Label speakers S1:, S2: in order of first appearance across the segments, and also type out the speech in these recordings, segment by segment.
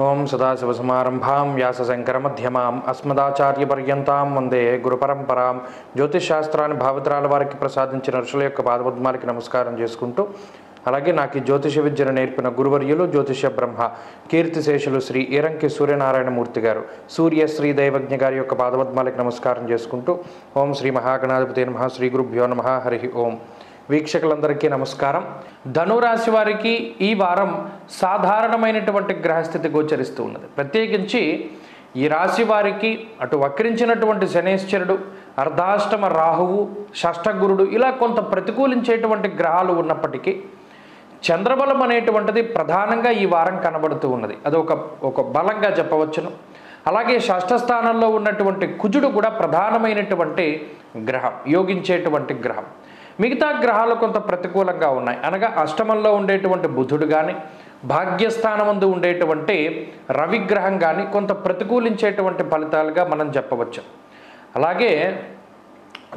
S1: ఓం సదాశివసమారంభాం వ్యాసశంకరమధ్యమాం అస్మదాచార్యపర్యంతాం వందే గురుపరంపరాం. జ్యోతిషశాస్త్రాన్ని భావితరాల వారికి ప్రసాదించిన ఋషుల యొక్క పాదపద్మాలకి నమస్కారం చేసుకుంటూ, అలాగే నాకు ఈ జ్యోతిష విద్యను నేర్పిన గురువర్యులు జ్యోతిష బ్రహ్మ కీర్తిశేషులు శ్రీ ఈరంకి సూర్యనారాయణమూర్తి గారు, సూర్యశ్రీ దైవజ్ఞ గారి యొక్క పాదపద్మాలకి నమస్కారం చేసుకుంటూ, ఓం శ్రీ మహాగణాధిపతి నమః, శ్రీ గురుభ్యో నమః, హరి ఓం. వీక్షకులందరికీ నమస్కారం. ధనురాశి వారికి ఈ వారం సాధారణమైనటువంటి గ్రహస్థితి గోచరిస్తూ ఉన్నది. ప్రత్యేకించి ఈ రాశి వారికి అటు వక్రించినటువంటి శనేశ్వరుడు, అర్ధాష్టమ రాహువు, షష్ఠగురుడు ఇలా కొంత ప్రతికూలించేటువంటి గ్రహాలు ఉన్నప్పటికీ చంద్రబలం అనేటువంటిది ప్రధానంగా ఈ వారం కనబడుతూ ఉన్నది. అది ఒక బలంగా చెప్పవచ్చును. అలాగే షష్ఠ స్థానంలో ఉన్నటువంటి కుజుడు కూడా ప్రధానమైనటువంటి గ్రహం, యోగించేటువంటి గ్రహం. మిగతా గ్రహాలు కొంత ప్రతికూలంగా ఉన్నాయి. అనగా అష్టమంలో ఉండేటువంటి బుధుడు కానీ, భాగ్యస్థానమందు ఉండేటువంటి రవిగ్రహం కానీ కొంత ప్రతికూలించేటువంటి ఫలితాలుగా మనం చెప్పవచ్చు. అలాగే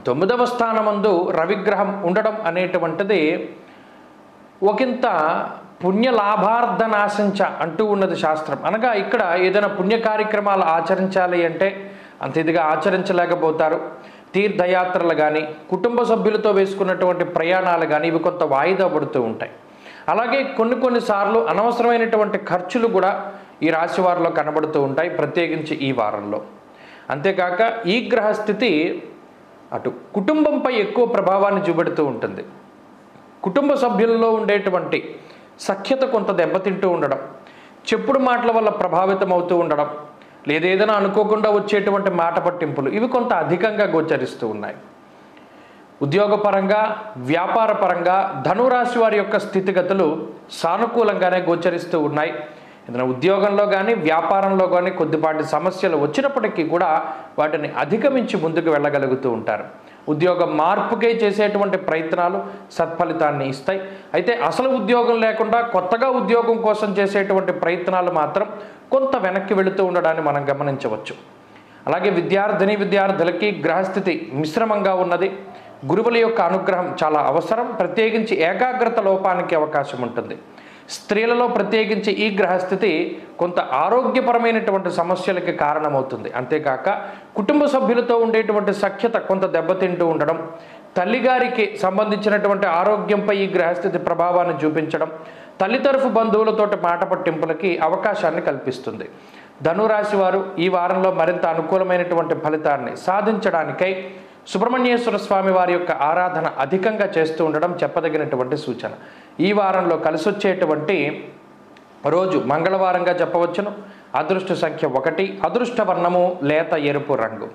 S1: 9వ స్థానమందు రవిగ్రహం ఉండడం అనేటువంటిది ఒకంత పుణ్యలాభార్థనాశంచ అంటూ ఉన్నది శాస్త్రం. అనగా ఇక్కడ ఏదైనా పుణ్య కార్యక్రమాలు ఆచరించాలి అంటే అంత ఇదిగా ఆచరించలేకపోతారు. తీర్థయాత్రలు కానీ, కుటుంబ సభ్యులతో వేసుకున్నటువంటి ప్రయాణాలు కానీ ఇవి కొంత వాయిదా పడుతూ ఉంటాయి. అలాగే కొన్నిసార్లు అనవసరమైనటువంటి ఖర్చులు కూడా ఈ రాశి వారిలో కనబడుతూ ఉంటాయి, ప్రత్యేకించి ఈ వారంలో. అంతేకాక ఈ గ్రహస్థితి అటు కుటుంబంపై ఎక్కువ ప్రభావాన్ని చూపెడుతూ ఉంటుంది. కుటుంబ సభ్యుల్లో ఉండేటువంటి సఖ్యత కొంత దెబ్బతింటూ ఉండడం, చెప్పుడు మాటల వల్ల ప్రభావితం అవుతూ ఉండడం, లేదేదైనా అనుకోకుండా వచ్చేటువంటి మాట పట్టింపులు ఇవి కొంత అధికంగా గోచరిస్తూ ఉన్నాయి. ఉద్యోగపరంగా, వ్యాపార పరంగా ధనురాశి వారి యొక్క స్థితిగతులు సానుకూలంగానే గోచరిస్తూ ఉన్నాయి. ఏదైనా ఉద్యోగంలో కానీ, వ్యాపారంలో కానీ కొద్దిపాటి సమస్యలు వచ్చినప్పటికీ కూడా వాటిని అధిగమించి ముందుకు వెళ్ళగలుగుతూ ఉంటారు. ఉద్యోగం మార్పుకే చేసేటువంటి ప్రయత్నాలు సత్ఫలితాన్ని ఇస్తాయి. అయితే అసలు ఉద్యోగం లేకుండా కొత్తగా ఉద్యోగం కోసం చేసేటువంటి ప్రయత్నాలు మాత్రం కొంత వెనక్కి వెళుతూ ఉండడాన్ని మనం గమనించవచ్చు. అలాగే విద్యార్థులకి గ్రహస్థితి మిశ్రమంగా ఉన్నది. గురువుల యొక్క అనుగ్రహం చాలా అవసరం. ప్రత్యేకించి ఏకాగ్రత లోపానికి అవకాశం ఉంటుంది. స్త్రీలలో ప్రత్యేకించి ఈ గ్రహస్థితి కొంత ఆరోగ్యపరమైనటువంటి సమస్యలకి కారణమవుతుంది. అంతేకాక కుటుంబ సభ్యులతో ఉండేటువంటి సఖ్యత కొంత దెబ్బతింటూ ఉండడం, తల్లిగారికి సంబంధించినటువంటి ఆరోగ్యంపై ఈ గ్రహస్థితి ప్రభావాన్ని చూపించడం, తల్లి తరఫు బంధువులతోటి మాట పట్టింపులకి అవకాశాన్ని కల్పిస్తుంది. ధనురాశి వారు ఈ వారంలో మరింత అనుకూలమైనటువంటి ఫలితాన్ని సాధించడానికై సుబ్రహ్మణ్యేశ్వర స్వామి వారి యొక్క ఆరాధన అధికంగా చేస్తూ ఉండడం చెప్పదగినటువంటి సూచన. ఈ వారంలో కలిసొచ్చేటువంటి రోజు మంగళవారంగా చెప్పవచ్చును. అదృష్ట సంఖ్య 1, అదృష్ట వర్ణము లేత ఎరుపు రంగు.